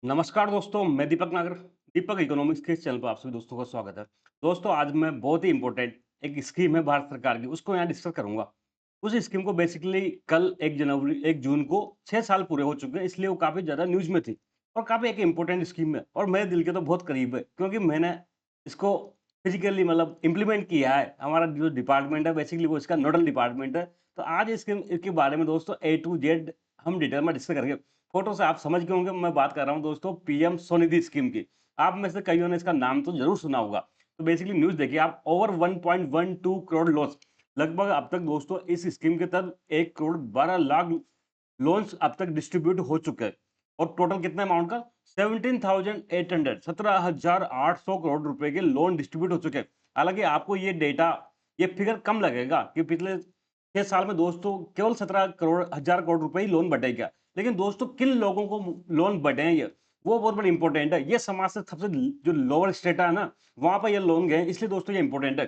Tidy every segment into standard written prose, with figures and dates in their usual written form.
नमस्कार दोस्तों, मैं दीपक नागर। दीपक इकोनॉमिक्स के इस चैनल पर आप सभी दोस्तों का स्वागत है। दोस्तों, आज मैं बहुत ही इम्पोर्टेंट एक स्कीम है भारत सरकार की, उसको यहाँ डिस्कस करूँगा। उस स्कीम को बेसिकली कल 1 जून को 6 साल पूरे हो चुके हैं, इसलिए वो काफ़ी ज़्यादा न्यूज़ में थी और काफ़ी एक इम्पोर्टेंट स्कीम है और मेरे दिल के तो बहुत करीब है, क्योंकि मैंने इसको फिज़िकली मतलब इम्प्लीमेंट किया है। हमारा जो डिपार्टमेंट है बेसिकली वो इसका नोडल डिपार्टमेंट है। तो आज इसके बारे में दोस्तों ए टू जेड हम डिटेल में डिस्कस करेंगे। फोटो से आप समझ गए होंगे मैं बात कर रहा हूँ दोस्तों पीएम स्वनिधि स्कीम की। आप में से कईयों ने इसका नाम तो जरूर सुना होगा। तो बेसिकली न्यूज़ देखिए आप, ओवर 1.12 करोड़ लॉस लगभग अब तक दोस्तों इस स्कीम के तहत 1 करोड़ 12 लाख लोन्स अब तक डिस्ट्रीब्यूट हो चुके हैं। और टोटल कितना अमाउंट का 17,800 17,800 करोड़ रुपए के लोन डिस्ट्रीब्यूट हो चुके हैं। हालांकि आपको ये डेटा, ये फिगर कम लगेगा कि पिछले 6 साल में दोस्तों केवल 17 करोड़ रुपए ही लोन बटे क्या। लेकिन दोस्तों किन लोगों को लोन बटे हैं, ये वो बहुत बड़ा इंपॉर्टेंट है। ये समाज से सबसे जो लोअर स्टेटा है ना, वहां पर ये लोन गए, इसलिए दोस्तों ये इंपॉर्टेंट है।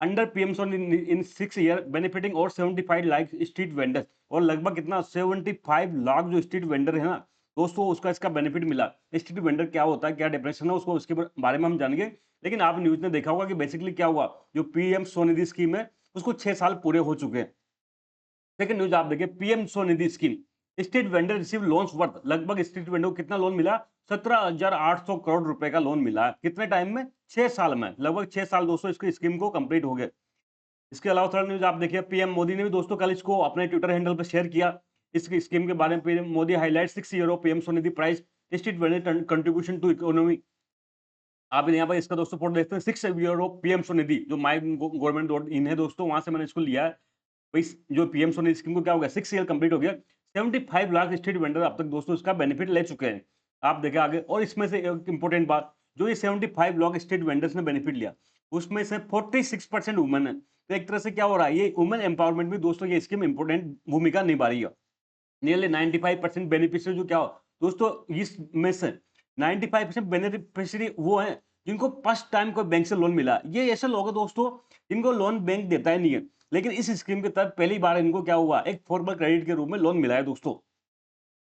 Under PM in 6 year benefiting और 75 लाख स्ट्रीट वेंडर्स, और लगभग कितना 75 लाख जो स्ट्रीट वेंडर है ना दोस्तों, उसका इसका बेनिफिट मिला। स्ट्रीट वेंडर क्या होता है, क्या डिप्रेशन है, उसको उसके बारे में हम जानेंगे। लेकिन आप न्यूज में देखा होगा कि बेसिकली क्या हुआ, जो पीएम स्वनिधि स्कीम है उसको 6 साल पूरे हो चुके हैं। सेकंड न्यूज आप देखिए, PM Svanidhi scheme, street vendor receive loans worth, लगभग स्ट्रीट वेंडर को कितना लोन मिला, 17,800 करोड़ रुपए का लोन मिला है। कितने टाइम में, 6 साल में। लगभग 6 साल दोस्तों इसकी स्कीम को कंप्लीट हो गए। इसके अलावा थर्ड न्यूज आप देखिए, पीएम मोदी ने भी दोस्तों कल इसको अपने ट्विटर हैंडल पर शेयर किया। इस स्कीम के बारे में PM Modi highlight 6 year of PM Svanidhi price street vendor contribution to economy. आप यहाँ पर इसका दोस्तों फोटो देखते हैं, 6 ईयर ऑफ पीएम स्वनिधि, जो माई गवर्नमेंट डॉट इन है दोस्तों, वहां से मैंने इसको लिया है। भाई जो पीएम स्वनिधि स्कीम को क्या हो गया, 6 ईयर कंप्लीट हो गया। 75 लाख स्ट्रीट वेंडर अब तक दोस्तों इसका बेनिफिट ले चुके हैं। आप देखें आगे, और इसमें से एक इंपॉर्टेंट बात, जो ये 75 लाख स्ट्रीट वेंडर्स ने बेनिफिट लिया, उसमें से 46% वुमेन है। तो एक तरह से क्या हो रहा है, ये वुमेन एम्पावरमेंट में दोस्तों ये स्कीम इंपॉर्टेंट भूमिका निभा रही है। नियरली 95% बेनिफिशियरी जो क्या हो दोस्तों, इसमें से 95% बेनिफिशियरी वो हैं जिनको फर्स्ट टाइम कोई बैंक से लोन मिला। ये ऐसे लोग हैं दोस्तों जिनको लोन बैंक देता ही नहीं है, लेकिन इस स्कीम के तहत पहली बार इनको क्या हुआ, एक फॉर्मल क्रेडिट के रूप में लोन मिला है दोस्तों।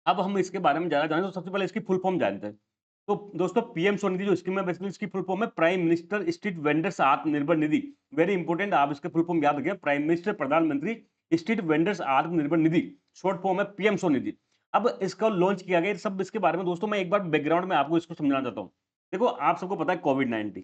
अब हम इसके बारे में ज्यादा जाने तो सबसे पहले इसकी फुल फॉर्म जानते हैं। तो दोस्तों पीएम स्वनिधि जो स्कीम है बेसिकली इसकी फुल फॉर्म है prime minister street vendors Atmanirbhar Nidhi. Very important, आप इसके फुल फॉर्म याद रखिए, प्राइम मिनिस्टर प्रधानमंत्री street vendors Atmanirbhar Nidhi, short form है पीएम स्वनिधि। अब इसका लॉन्च किया गया, सब इसके बारे में दोस्तों मैं एक बार बैकग्राउंड में आपको इसको समझाना चाहता हूँ। देखो आप सबको पता है कोविड-19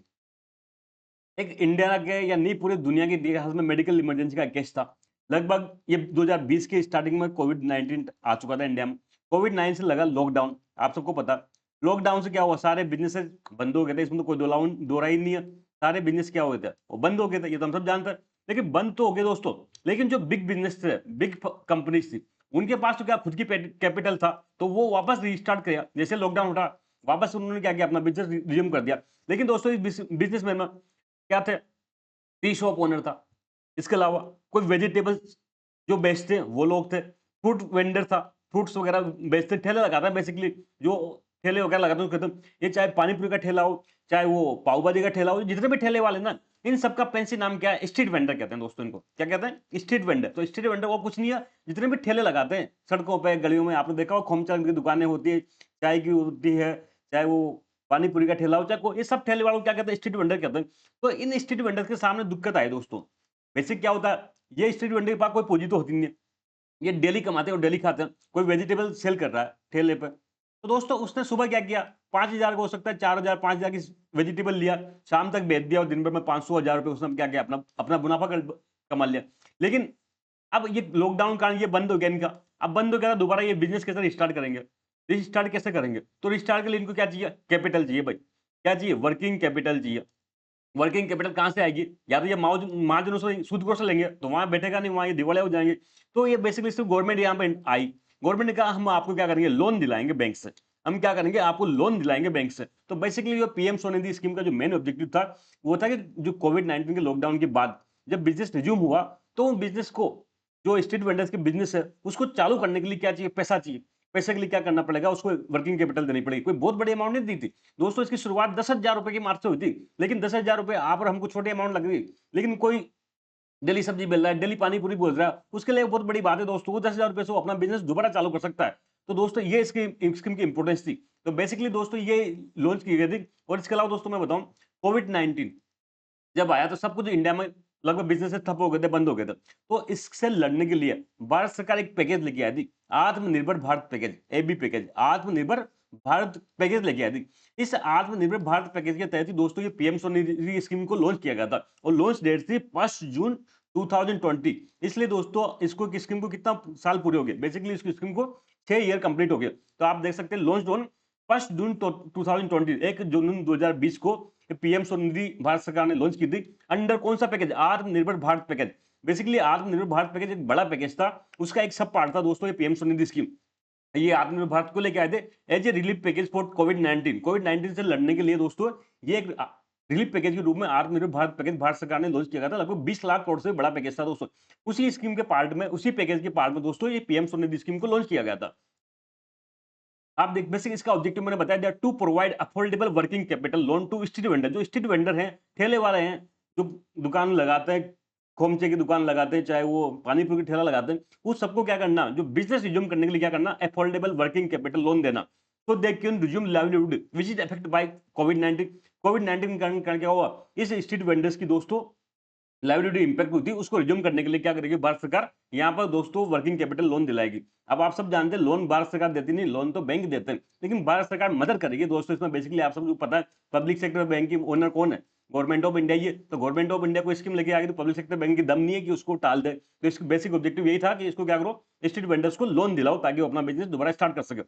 एक इंडिया के या नहीं पूरी दुनिया के इतिहास में मेडिकल इमरजेंसी का केस था। लगभग ये 2020 के स्टार्टिंग में कोविड-19 आ चुका था इंडिया में। कोविड-19 से लगा लॉकडाउन, आप सबको पता। लॉकडाउन से क्या हुआ, सारे बिज़नेसेस बंद हो गए थे, इसमें तो कोई दो राय नहीं है। सारे बिज़नेस क्या हो गए थे, वो बंद हो गए थे, ये तो हम सब जानते हैं। लेकिन बंद तो हो गए दोस्तों, लेकिन जो बिग बिज़नेस थे, बिग फ कंपनीज़ थी, उनके पास तो क्या खुद की कैपिटल था, तो वो वापस रीस्टार्ट किया। जैसे लॉकडाउन उठा, वापस उन्होंने क्या किया, अपना बिज़नेस रिज़्यूम कर दिया। लेकिन दोस्तों इस बिज़नेसमैन में क्या थे, टी शॉप ओनर था। इसके अलावा कोई वेजिटेबल्स जो बेचते हैं वो लोग थे। फ्रूट वेंडर था, फ्रूट्स वगैरह बेचते, ठेले लगाता है बेसिकली, जो ठेले वगैरह लगाते हैं उसको कहते हैं, ये चाहे पानी पूरी का ठेला हो, चाहे वो पाव भाजी का ठेला हो, जितने भी ठेले वाले ना, इन सबका फैंसी नाम क्या है, स्ट्रीट वेंडर कहते हैं दोस्तों इनको। क्या कहते हैं, स्ट्रीट वेंडर। तो स्ट्रीट वेंडर वो कुछ नहीं है, जितने भी ठेले लगाते हैं सड़कों पे गलियों में, आपने देखा हो खोमचार की दुकानें होती है, चाय की होती है, चाहे वो पानी पूरी का ठेला हो, चाहे ये सब ठेले वालों को क्या कहते हैं, स्ट्रीट वेंडर कहते हैं। तो इन स्ट्रीट वेंडर्स के सामने दिक्कत आई दोस्तों। बेसिक क्या होता है, ये स्ट्रीट वेंडर के पास कोई पूंजी तो होती नहीं है, ये डेली कमाते हैं और डेली खाते हैं। कोई वेजिटेबल सेल कर रहा है ठेले पे, तो दोस्तों उसने सुबह क्या किया, 5,000 का हो सकता है, 4,000 5,000 की वेजिटेबल लिया, शाम तक बेच दिया और दिन भर में 500 1,000 रुपए उसने क्या किया, अपना अपना मुनाफा कमा लिया। लेकिन अब ये लॉकडाउन कारण ये बंद हो गया इनका। अब बंद हो गया तो दोबारा ये बिजनेस कैसे रिस्टार्ट करेंगे, रिस्टार्ट कैसे करेंगे, तो रिस्टार्ट के लिए इनको क्या चाहिए, कैपिटल चाहिए भाई। क्या चाहिए, वर्किंग कैपिटल चाहिए। वर्किंग कैपिटल कहाँ से आएगी, या तो ये महाजनों से सूद से लेंगे, तो वहां बैठेगा नहीं, वहां ये दिवालिया हो जाएंगे। तो ये बेसिकली सिर्फ गवर्नमेंट यहाँ पे आई, गवर्नमेंट ने कहा हम आपको क्या करेंगे, लोन दिलाएंगे बैंक से। हम क्या करेंगे, आपको लोन दिलाएंगे बैंक से। तो बेसिकली जो पीएम स्वनिधि स्कीम का जो मेन ऑब्जेक्टिव था, वो था कि जो कोविड-19 के लॉकडाउन के बाद जब बिजनेस रिज्यूम हुआ, तो उन बिजनेस को, जो स्ट्रीट वेंडर्स के बिजनेस है, उसको चालू करने के लिए क्या चाहिए, पैसा चाहिए। पैसे के लिए क्या करना पड़ेगा, उसको वर्किंग कैपिटल देनी पड़ेगी। कोई बहुत बड़ी अमाउंट नहीं दी थी दोस्तों, इसकी शुरुआत 10,000 रुपए की मार्च से हुई थी। लेकिन 10,000 रुपए आप और हमको छोटी अमाउंट लग रही है, लेकिन कोई डेली सब्जी बेल रहा है, डेली पानी पूरी बोल रहा है, उसके लिए बहुत बड़ी बात है दोस्तों। वो 10,000 रुपए से वो अपना बिजनेस दोबारा चालू कर सकता है। तो दोस्तों ये इसकी स्कीम की इंपोर्टेंस थी। तो बेसिकली दोस्तों ये लॉन्च की गई थी। और इसके अलावा दोस्तों मैं बताऊं, कोविड-19 जब आया तो सब कुछ इंडिया में लगभग बिज़नेसेस ठप हो गए थे, बंद हो गए थे। तो इससे लड़ने के लिए भारत सरकार एक पैकेज लेके आई थी, आत्मनिर्भर भारत पैकेज, एबी पैकेज, आत्मनिर्भर भारत पैकेज लेके आई थी। इस आत्मनिर्भर भारत पैकेज के तहत ही दोस्तों ये पीएम स्वनिधि स्कीम को लॉन्च किया गया था और लॉन्च डेट थी 1 जून 2020। इसलिए दोस्तों इसको स्कीम को कितना साल पूरे हो गए, बेसिकली इस स्कीम को 6 ईयर कंप्लीट हो गए। तो आप देख सकते हैं लॉन्च ऑन 1 जून 2020, 1 जून 2020 को पीएम स्वनिधि भारत सरकार ने लॉन्च की थी। अंडर कौन सा पैकेज? आत्मनिर्भर भारत पैकेज। बेसिकली आत्मनिर्भर भारत पैकेज एक बड़ा पैकेज था, उसका एक सब पार्ट था दोस्तों ये पीएम स्वनिधि स्कीम। ये आत्मनिर्भर भारत को लेके आए थे as a relief package for कोविड-19। कोविड-19 से लड़ने के लिए दोस्तों ये एक रिलीफ पैकेज के रूप में आत्मनिर्भर भारत पैकेज भारत सरकार ने लॉन्च किया गया था। लगभग 20 लाख करोड़ से बड़ा पैकेज था दोस्तों। उसी स्कीम के पार्ट में, उसी पैकेज के पार्ट में दोस्तों ये पीएम स्वनिधि स्कीम को लॉन्च किया गया था। आप देख, बेसिक इसका ऑब्जेक्टिव मैंने बताया दिया, to provide affordable working capital loan to street vendor. जो स्ट्रीट वेंडर हैं, ठेले वाले हैं, जो दुकान लगाते हैं, खोमचे की दुकान लगाते हैं, चाहे वो पानी पूरी की ठेला लगाते हैं, उस सबको क्या करना, जो बिजनेस रिज्यूम करने के लिए क्या करना, अफोर्डेबल वर्किंग कैपिटल लोन देना। तो they can resume livelihood which is affected by कोविड-19। कोविड-19 के कारण क्या हुआ, इस स्ट्रीट वेंडर्स की दोस्तों लाइवलीहुड इंपैक्ट होती है, उसको रिज्यूम करने के लिए क्या करेगी भारत सरकार, यहाँ पर दोस्तों वर्किंग कैपिटल लोन दिलाएगी। अब आप सब जानते हैं लोन भारत सरकार देती नहीं, लोन तो बैंक देते हैं, लेकिन भारत सरकार मदद करेगी दोस्तों इसमें। बेसिकली आप सबको पता है पब्लिक सेक्टर बैंक की ओनर कौन है, गवर्नमेंट ऑफ इंडिया। ये तो गवर्नमेंट ऑफ इंडिया को स्कीम लेके आ गई, तो पब्लिक सेक्टर बैंक की दम नहीं है कि उसको टाल दे। तो इसका बेसिक ऑब्जेक्टिव यही था कि इसको क्या करो, स्ट्रीट वेंडर्स को लोन दिलाओ ताकि वो अपना बिजनेस दोबारा स्टार्ट कर सके।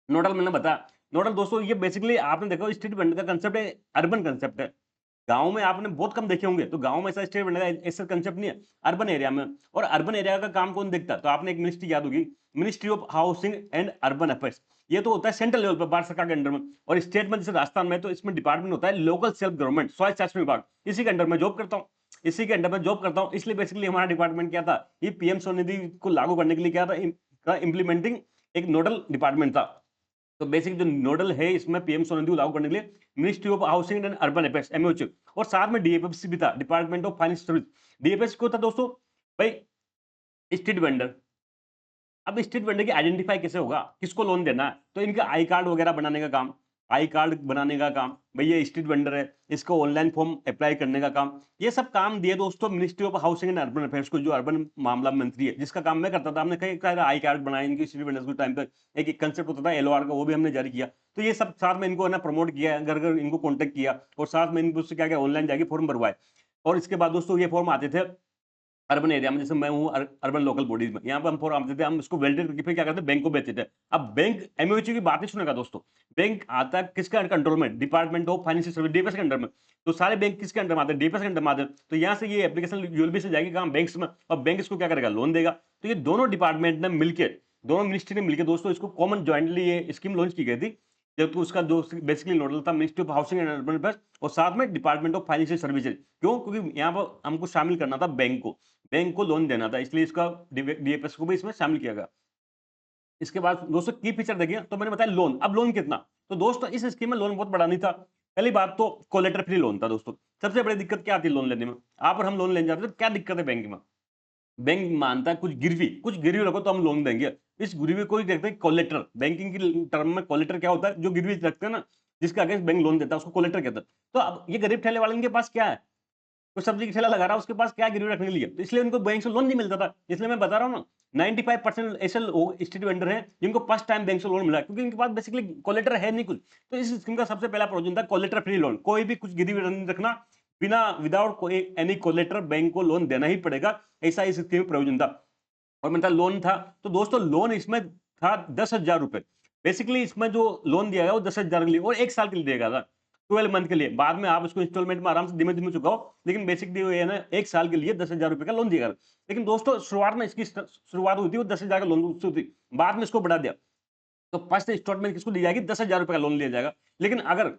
नोडल मैंने बताया, नोडल दोस्तों ये बेसिकली आपने देखा स्ट्रीट वेंडर का कंसेप्ट है, अर्बन कंसेप्ट है। गाँव में आपने बहुत कम देखे होंगे, तो गाँव में ऐसा स्ट्रीट वेंडर का ऐसा कंसेप्ट नहीं है, अर्बन एरिया में। और अर्बन एरिया का काम कौन देखता है, तो आपने एक मिनिस्ट्री याद होगी, ministry of housing and urban affairs. ये तो होता है सेंट्रल लेवल पर भारत सरकार के अंडर में। और स्टेट में जैसे राजस्थान में, तो इसमें डिपार्टमेंट होता है लोकल सेल्फ गवर्नमेंट, स्वायत्त शासन विभाग। इसी के अंडर में जॉब करता हूँ, इसी के अंडर में जॉब करता हूँ। इसलिए बेसिकली हमारा डिपार्टमेंट क्या था, ये पीएम स्वनिधि को लागू करने के लिए क्या था, इम्प्लीमेंटिंग एक नोडल डिपार्टमेंट था। तो बेसिक जो नोडल है इसमें पीएम स्वनिधि को लागू करने के लिए ministry of housing and urban affairs, MOH, और साथ में डीएफएससी भी था, department of finance service. DFSC को था दोस्तों भाई स्ट्रीट वेंडर। अब स्ट्रीट वेंडर की आइडेंटिफाई कैसे होगा, किसको लोन देना है, तो इनका आई कार्ड वगैरह बनाने का काम, आई कार्ड बनाने का काम, भाई ये स्ट्रीट वेंडर है, इसको ऑनलाइन फॉर्म अप्लाई करने का काम, ये सब काम दिए दोस्तों ministry of housing and urban affairs को, जो अर्बन मामला मंत्री है, जिसका काम मैं करता था। हमने कई आई कार्ड बनाए इनके स्ट्रीट वेंडर्स के टाइम पे। एक कंसेप्ट होता था एलओआर का, वो भी हमने जारी किया। तो ये सब साथ में इनको है ना प्रमोट किया, घर घर इनको कॉन्टेक्ट किया, और साथ में इनको क्या क्या ऑनलाइन जाके फॉर्म भरवाए। और इसके बाद दोस्तों ये फॉर्म आते थे अर्बन एरिया में, जैसे मैं हूँ अर्बन लोकल बॉडीज में, यहाँ पर हम फॉर्म आते थे, हम इसको वेलिडेट करके फिर क्या करते, बैंक को भेजते थे। अब बैंक एमओएच की बात नहीं सुनेगा दोस्तों, बैंक आता है किसका कंट्रोल में, department of financial service, DFS के अंडर में। तो सारे बैंक किसके अंडर में आते हैं, डीएफएस के अंडर में आते हैं। तो यहाँ से ये एप्लीकेशन यूएलबी से जाएगी कहाँ, बैंक्स में, और बैंक इसको क्या करेगा, लोन देगा। तो ये दोनों डिपार्टमेंट ने मिलकर, दोनों मिनिस्ट्री ने मिलकर दोस्तों इसको कॉमन ज्वाइंटली ये स्कीम लॉन्च की गई थी। जबकि उसका जो बेसिकली नोडल था ministry of housing and urban affairs, और साथ में डिपार्टमेंट ऑफ फाइनेंशियल सर्विसेज। क्यों? क्योंकि यहाँ पर हमको शामिल करना था बैंक को लोन देना था, इसलिए इसका डीएफएस को भी इसमें शामिल किया गया। इसके बाद दोस्तों की फीचर देखिए, तो मैंने बताया लोन। अब लोन कितना, तो दोस्तों इस स्कीम में लोन बहुत बड़ा नहीं था। पहली बात तो कोलेटर फ्री लोन था दोस्तों। सबसे बड़ी दिक्कत क्या आती है लोन लेने में, आप और हम लोन लेने जाते हैं तो क्या दिक्कत है बैंक में, बैंक मानता है कुछ गिरवी रखो तो हम लोन देंगे। इस गिरवी को ही देखते हैं कोलेटर। बैंकिंग की टर्म में कोलेटर क्या होता है, जो गिरवी रखते हैं ना, जिसका अगेंस्ट बैंक लोन देता है, उसको कोलेटर कहते हैं। तो अब ये गरीब ठेले वाले के पास क्या है, कोई सब्जी की ठेला लगा रहा है, उसके पास क्या गिरवी रखने के लिए, तो इसलिए उनको बैंक से लोन नहीं मिलता था। इसलिए मैं बता रहा हूँ ना, 95% ऐसे स्ट्रीट वेंडर हैं जिनको फर्स्ट टाइम बैंक से लोन मिला, क्योंकि इनके पास बेसिकली कोलेटर है नहीं कुछ। तो इस स्कीम का सबसे पहला प्रोविजन था कोलेटर फ्री लोन। कोई भी कुछ गिरवी नहीं रखना, बिना विदाउट कोई एनी कोलेटर बैंक को लोन देना ही पड़ेगा, ऐसा इस स्कीम में प्रोविजन था। और मतलब लोन था, तो दोस्तों लोन इसमें था 10,000 रुपए। बेसिकली इसमें जो लोन दिया गया वो 10,000 के लिए और 1 साल के लिए दिया गया था, 12 मंथ के लिए। बाद में आप इसको इंस्टॉलमेंट में आराम से धीमे धीमे चुकाओ, लेकिन बेसिकली ये है ना 1 साल के लिए 10,000 रुपए का लोन दिया गया। लेकिन दोस्तों शुरुआत में इसकी शुरुआत हुई थी वो 10,000 का लोन उससे हुई थी, बाद में इसको बढ़ा दिया। तो फर्स्ट इंस्टॉलमेंट किसको दी जाएगी, 10,000 रुपए का लोन लिया जाएगा। लेकिन अगर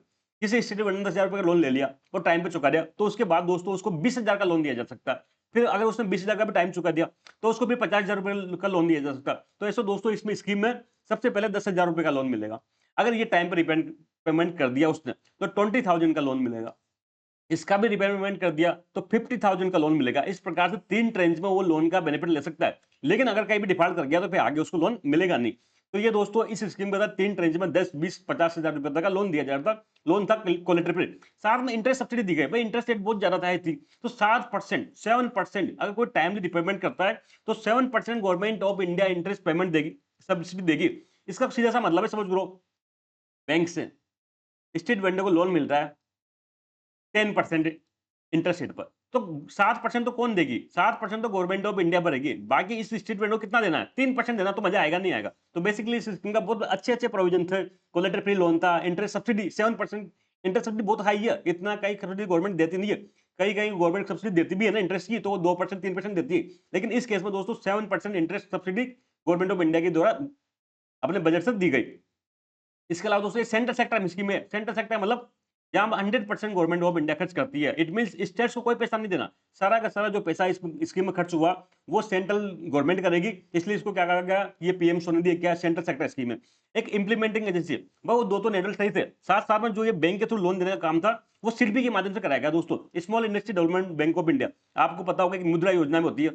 किसी स्टेट ने 10,000 रुपए का लोन ले लिया और टाइम पे चुका दिया, तो उसके बाद दोस्तों उसको 20,000 का लोन दिया जा सकता है। फिर अगर उसने 20,000 का भी टाइम चुका दिया, तो उसको भी 50,000 रुपए का लोन दिया जा सकता है। तो ऐसे दोस्तों इसमें स्कीम में सबसे पहले 10,000 रुपए का लोन मिलेगा। अगर ये टाइम पर पेमेंट कर दिया उसने, तो 20,000 का लोन मिलेगा। इसका भी रिपेमेंट कर दिया तो 50,000 का लोन मिलेगा। इस प्रकार से 3 ट्रेंच में वो लोन का बेनिफिट ले सकता है। लेकिन अगर कहीं भी डिफॉल्ट कर गया तो फिर आगे उसको लोन मिलेगा नहीं। तो ये दोस्तों इस स्कीम के तहत 3 ट्रेंच में 10, 20, 50 हजार रुपए तक का लोन दिया जाता था। लोन था कोलेटरल फ्री। साथ में इंटरेस्ट सब्सिडी दी गई। भाई इंटरेस्ट रेट बहुत ज्यादा था थी, तो 7%, 7% अगर कोई टाइमली रिपेमेंट करता है तो 7% government of India interest payment देगी, सब्सिडी देगी। इसका सीधा सा मतलब है, समझ लो बैंक से स्ट्रीट वेंडर को लोन मिलता है 10% इंटरेस्ट रेट पर, तो 7% तो कौन देगी? 7% तो गवर्नमेंट ऑफ इंडिया भरेगी। बाकी इस स्ट्रीट वेंडर को कितना देना है? 3% देना। तो मजा आएगा नहीं आएगा? तो बेसिकली इस स्कीम का बहुत अच्छे अच्छे प्रोविजन थे। कोलेटरल फ्री लोन था, इंटरेस्ट सब्सिडी 7%। इंटरेस्ट सब्सिडी बहुत हाई है, इतना कई सब्सिडी गवर्नमेंट देती नहीं है। कई कई गवर्नमेंट सब्सिडी देती भी है ना इंटरेस्ट की, तो 2%, 3% देती है। लेकिन इस केस में दोस्तों 7% interest subsidy government of India के द्वारा अपने बजट से दी गई। इसके अलावा दोस्तों सेंट्रल सेक्टर स्कीम है। सेंट्रल सेक्टर मतलब जहां 100% गवर्नमेंट ऑफ इंडिया खर्च करती है। इट मींस स्टेट्स को कोई पैसा नहीं देना। सारा का सारा जो पैसा इस स्कीम में खर्च हुआ वो सेंट्रल गवर्नमेंट करेगी। इसलिए इसको क्या कहा गया? ये पीएम स्वनिधि क्या सेंट्रल सेक्टर स्कीम है। एक इंप्लीमेंटिंग एजेंसी है, वो दो तो नेडल सही थे। साथ साथ में जो ये बैंक के थ्रू लोन देने का काम था वो सिडबी के माध्यम से कराया गया दोस्तों, small industry development bank of India. आपको पता होगा कि मुद्रा योजना में होती है।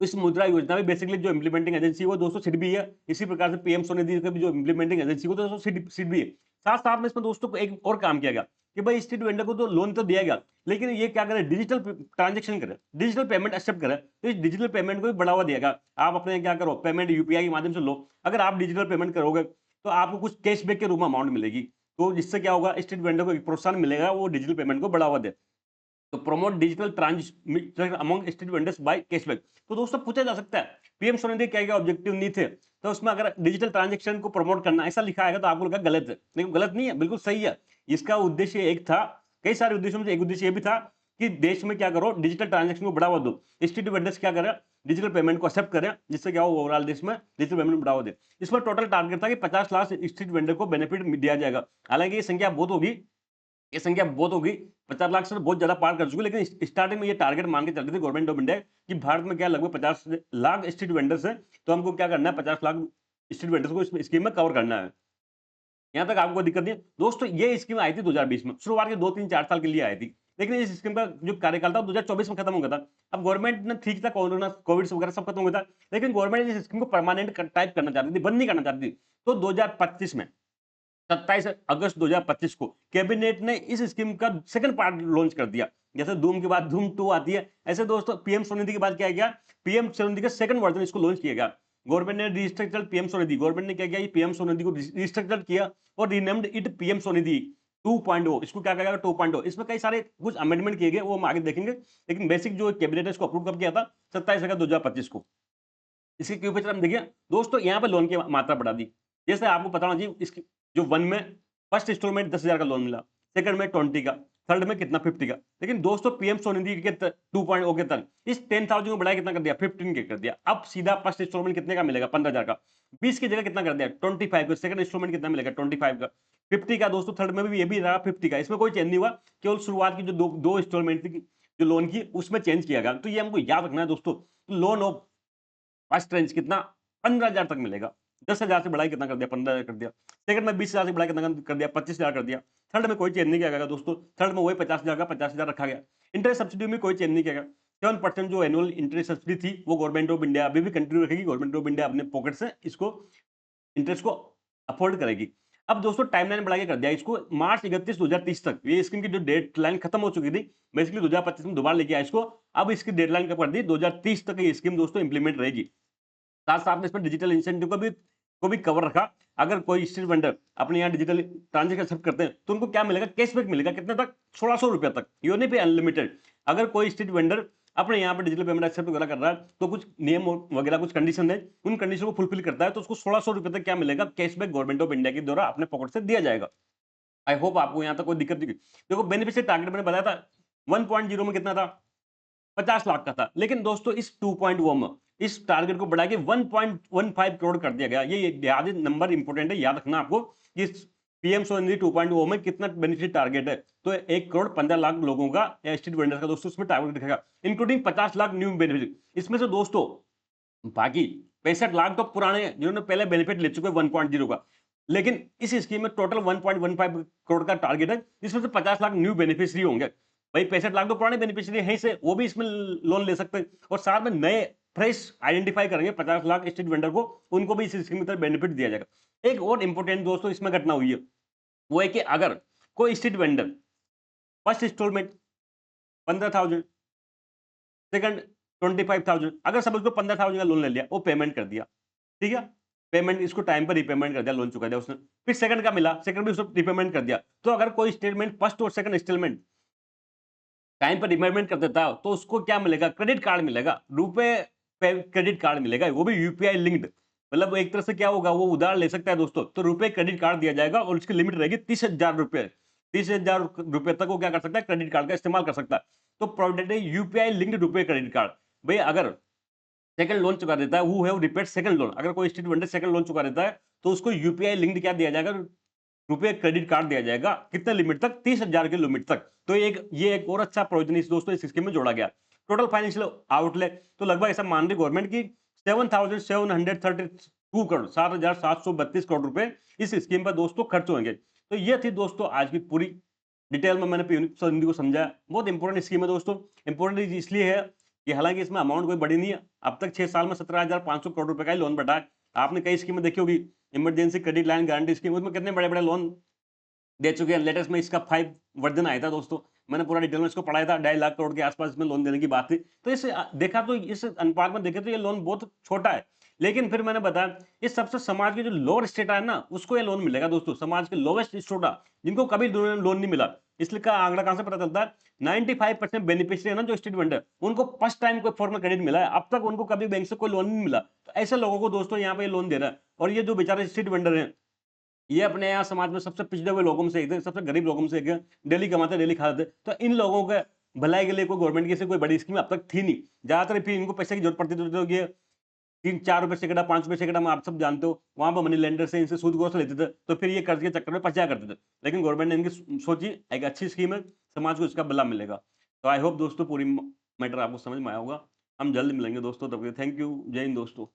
इस मुद्रा योजना में बेसिकली जो इंप्लीमेंटिंग एजेंसी है वो दोस्तों सिडबी है। इसी प्रकार से पीएम स्वनिधि का भी जो इंप्लीमेंटिंग एजेंसी है वो दोस्तों सिडबी है। साथ साथ में इसमें दोस्तों को एक और काम किया गया कि भाई स्ट्रीट वेंडर को तो लोन तो दिया गया, लेकिन ये क्या करे? डिजिटल ट्रांजेक्शन करे, डिजिटल पेमेंट एक्सेप्ट करे। तो इस डिजिटल पेमेंट को भी बढ़ावा दिएगा। आप अपने क्या करो, पेमेंट यूपीआई के माध्यम से लो। अगर आप डिजिटल पेमेंट करोगे तो आपको कुछ कैशबैक के रूप में अमाउंट मिलेगी। तो जिससे क्या होगा? स्ट्रीट वेंडर को एक प्रोत्साहन मिलेगा, वो डिजिटल पेमेंट को बढ़ावा दे। तो promote digital transaction among street vendors by cashback. तो दोस्तों पूछा जा सकता है पीएम स्वनिधि क्या क्या ऑब्जेक्टिव नहीं थे, तो उसमें अगर डिजिटल ट्रांजेक्शन को प्रमोट करना ऐसा लिखा आएगा तो आपको लगा गलत है, लेकिन गलत नहीं है, बिल्कुल सही है। इसका उद्देश्य एक था, कई सारे उद्देश्यों में से एक उद्देश्य ये भी था कि देश में क्या करो, डिजिटल ट्रांजेक्शन को बढ़ावा दो। स्ट्रीट वेंडर्स क्या करें? डिजिटल पेमेंट को एक्सेप्ट करें, जिससे क्या हो ओवरऑल देश में डिजिटल पेमेंट बढ़ावा दे। इसमें टोटल टारगेट था कि 50 लाख स्ट्रीट वेंडर को बेनिफिट दिया जाएगा। हालांकि ये संख्या बहुत होगी, ये संख्या बहुत होगी, 50 लाख से तो बहुत ज्यादा पार कर चुकी है। लेकिन स्टार्टिंग में ये टारगेट मान के चल रही थी गवर्नमेंट ऑफ इंडिया कि भारत में क्या लगभग 50 लाख स्ट्रीट वेंडर्स है, तो हमको क्या करना है? 50 लाख स्ट्रीट वेंडर्स को इस स्कीम में कवर करना है। यहाँ तक आपको कोई दिक्कत नहीं है दोस्तों। ये स्कीम आई थी 2020 में, शुरुआत के 2, 3, 4 साल के लिए आई थी। लेकिन इस स्कीम का जो कार्यकाल था 2024 में खत्म हो गया था। अब गवर्नमेंट ने ठीक था, कोरोना कोविड वगैरह सब खत्म हो गया था, लेकिन गवर्नमेंट इस स्कीम को परमानेंट टाइप करना चाहती थी, बंद नहीं करना चाहती थी। तो 2025 में 27 अगस्त 2025 को कैबिनेट ने इस स्कीम का सेकंड पार्ट लॉन्च कर दिया। जैसे धूम के बाद धूम 2 आती है, ऐसे दोस्तों पीएम स्वनिधि के बाद क्या किया? पीएम स्वनिधि का सेकंड वर्जन इसको लॉन्च किया गया। गवर्नमेंट ने रिस्ट्रक्चर पीएम स्वनिधि, गवर्नमेंट ने क्या किया? पीएम स्वनिधि को रिस्ट्रक्चर किया और रीनेम्ड इट पीएम स्वनिधि 2.0। इसको क्या कहा गया? 2.0। इसमें कई सारे कुछ अमेंडमेंट किए गए, वो हम आगे देखेंगे। लेकिन बेसिक जो कैबिनेट ने इसको अप्रूव कब किया था? 27 अगस्त 2025 को। इसके क्यों पे हम देखिए दोस्तों, यहाँ पे लोन की मात्रा बढ़ा दी। जैसे आपको पता होना चाहिए, इसकी जो वन में फर्स्ट इंस्टॉलमेंट 10,000 का लोन मिला, सेकंड में 20 का, थर्ड में कितना 50 का। लेकिन दोस्तों पीएम स्वनिधि के 2.0 के तहत इस 10,000 को बढ़ाया, कितना कर दिया? 15 के कर दिया। अब सीधा फर्स्ट इंस्टॉलमेंट कितने का मिलेगा? 15,000 का। 20 की जगह कितना कर दिया? 25 का। सेकंड इंस्टॉलमेंट कितना मिलेगा? 25 का। 50 का दोस्तों थर्ड में भी ये भी रहा 50 का। इसमें कोई चेंज नहीं हुआ, केवल शुरुआत की जो दो इंस्टॉलमेंट थी जो लोन की, उसमें चेंज किया गया। तो ये हमको याद रखना है दोस्तों। लोन ऑफ फर्स्ट रेंज कितना? 15,000 तक मिलेगा। 10,000 से बढ़ाई कितना कर दिया? 15,000 कर दिया। सेकंड में 20,000 से बढ़ाई कितना कर दिया? 25,000 कर दिया। थर्ड में कोई चेंज नहीं किया गया दोस्तों। थर्ड में वही 50,000 का 50,000 रखा गया। इंटरेस्ट सब्सिडी में कोई चेंज नहीं किया गया। 7% जो एनुअल इंटरेस्ट सब्सिडी थी वो गवर्नमेंट ऑफ इंडिया अभी भी कंटिन्यू रखेगी। गवर्नमेंट ऑफ इंडिया अपने पॉकेट से इसको इंटरेस्ट को अफोर्ड करेगी। अब दोस्तों टाइमलाइन बढ़ा के कर दिया इसको मार्च 31 2030 तक। ये स्कीम की जो डेडलाइन खत्म हो चुकी थी, बेसिकली 2025 में दोबारा लेके आया इसको। अब इसकी डेडलाइन कब कर दी? 2030 तक ये स्कीम दोस्तों इंप्लीमेंट रहेगी। साथ साथ में इसमें डिजिटल इंसेंटिव को भी कवर रखा। अगर कोई स्ट्रीट वेंडर अपने यहाँ डिजिटल ट्रांजेक्शन एक्सेप्ट करते हैं तो उनको क्या मिलेगा? कैशबैक मिलेगा। कितने तक? 1600 रुपए तक। ये नहीं पे अनलिमिटेड। अगर कोई स्ट्रीट वेंडर अपने यहाँ पे डिजिटल पेमेंट एक्सेप्ट वगैरह कर रहा है तो कुछ नियम वगैरह कुछ कंडीशन है, उन कंडीशन को फुलफिल करता है तो उसको 1600 रुपए तक क्या मिलेगा? कैशबैक गवर्नमेंट ऑफ इंडिया के द्वारा अपने पॉकेट से दिया जाएगा। आई होप आपको यहाँ तक कोई दिक्कत नहीं हुई। देखो बेनिफिशियरी टारगेट मैंने बताया था 1.0 में कितना था? 50 लाख का था। लेकिन दोस्तों इस 2.0 में इस टारगेट को बढ़ा के 1.15 करोड़ कर दिया गया। ये याद नंबर इंपॉर्टेंट है, याद रखना आपको कि इस पीएम स्वनिधि 2.0 में कितना बेनिफिट टारगेट है। तो 1,15,00,000 लोगों का या स्ट्रीट वेंडर्स का दोस्तों उसमें टारगेट दिखेगा, इंक्लूडिंग 50 लाख न्यू बेनिफिट। इसमें से दोस्तों बाकी 65 लाख तो पुराने हैं जिन्होंने पहले बेनिफिट ले चुके 1.0 का। लेकिन इस स्कीम में टोटल 1.15 करोड़ का टारगेट है, जिसमें से 50 लाख न्यू बेनिफिशियरी होंगे। भाई 65 लाख तो पुराने बेनिफिशियरी हैं से, वो भी इसमें लोन ले सकते हैं। और साथ में नए फ्रेश आइडेंटिफाई करेंगे 50 लाख स्ट्रीट वेंडर को, उनको भी इस स्कीम की तरफ बेनिफिट दिया जाएगा। एक और इंपॉर्टेंट दोस्तों इसमें घटना हुई है, वो है कि अगर कोई street vendor first instalment 15,000, second 25,000, अगर सब उसको 15,000 का लोन ले लिया, वो पेमेंट कर दिया, ठीक है, पेमेंट इसको टाइम पर रिपेमेंट कर दिया, लोन चुका दिया उसने, फिर सेकंड का मिला, सेकंड भी उसको रिपेमेंट कर दिया, तो अगर कोई स्टेटमेंट फर्स्ट और सेकंड इंस्टॉलमेंट टाइम पर रिपेमेंट कर देता है, तो उसको क्या मिलेगा, क्रेडिट कार्ड मिलेगा, रुपए क्रेडिट कार्ड मिलेगा, वो भी यूपीआई लिंक्ड। मतलब एक तरह से क्या होगा, वो उधार ले सकता है दोस्तों, तो रुपए क्रेडिट कार्ड दिया जाएगा और उसकी लिमिट रहेगी 30,000 रुपए। 30,000 रुपए तक वो क्या कर सकता है, क्रेडिट कार्ड का इस्तेमाल कर सकता है। तो प्रोडक्ट है यूपीआई लिंक्ड रुपए क्रेडिट कार्ड। भाई अगर सेकंड लोन चुका देता है, who have repaid second loan, अगर कोई स्ट्रीट वेंडर सेकंड लोन चुका देता है, तो उसको यूपीआई लिंक्ड क्या दिया जाएगा, रुपए क्रेडिट कार्ड दिया जाएगा, कितने लिमिट तक, 30,000 की लिमिट तक। तो ये एक और अच्छा प्रोविजन इस दोस्तों इस स्कीम में जोड़ा गया। टोटल फाइनेंशियल आउटले तो लगभग ऐसा मान रही गवर्नमेंट की 7,732 करोड़, 7,732 करोड़ रुपए इस स्कीम पर दोस्तों खर्च होंगे। तो ये थी दोस्तों आज की पूरी डिटेल में मैंने हिंदी को समझाया। बहुत इंपॉर्टेंट स्कीम है दोस्तों। इंपॉर्टेंट इसलिए है कि हालांकि इसमें अमाउंट कोई बड़ी नहीं है, अब तक 6 साल में 17,500 करोड़ रुपए का ही लोन बढ़ा है। आपने कई स्कीमें देखी होगी, emergency credit line guarantee scheme, उसमें कितने बड़े बड़े लोन दे चुके हैं। लेटेस्ट में इसका 5 वर्जन आया था दोस्तों, मैंने पूरा डिटेल में इसको पढ़ाया था, 2.5 लाख करोड़ के आसपास इसमें लोन देने की बात थी। तो इस देखा तो इस अनुपात में देखे तो ये लोन बहुत छोटा है, लेकिन फिर मैंने बताया इस सबसे समाज के जो लोअर स्टेट है ना, उसको ये लोन मिलेगा दोस्तों, समाज के लोवेस्ट स्टेट जिनको कभी लोन नहीं मिला। इसलिए का आंकड़ा कहां से पता चलता है, 95% बेनिफिशियरी है ना जो स्ट्रीट वेंडर, उनको फर्स्ट टाइम कोई फॉर्मल क्रेडिट मिला है, अब तक उनको कभी बैंक से कोई लोन नहीं मिला। तो ऐसे लोगों को दोस्तों यहाँ पे लोन दे रहा है। और ये जो बेचारे स्ट्रीट वेंडर हैं, ये अपने यहाँ समाज में सबसे पिछड़े हुए लोगों में से एक थे, सबसे गरीब लोगों में से एक है, डेली कमाते डेली खाते थे। तो इन लोगों के भलाई के लिए कोई गवर्नमेंट की से कोई बड़ी स्कीम अब तक थी नहीं। ज्यादातर फिर इनको पैसे की जरूरत पड़ती थी, तो ये 3-4 रुपए सैकड़ा, 5 रुपए सैकड़ा में आप सब जानते हो, वहां पर मनी लेंडर से इनसे सूद लेते थे, तो फिर ये कर्ज के चक्कर में फंस जाया करते थे। लेकिन गवर्नमेंट ने इनकी सोची एक अच्छी स्कीम है, समाज को इसका भला मिलेगा। तो आई होप दोस्तों पूरी मैटर आपको समझ में आया होगा। हम जल्द मिलेंगे दोस्तों, तब तक थैंक यू, जय हिंद दोस्तों।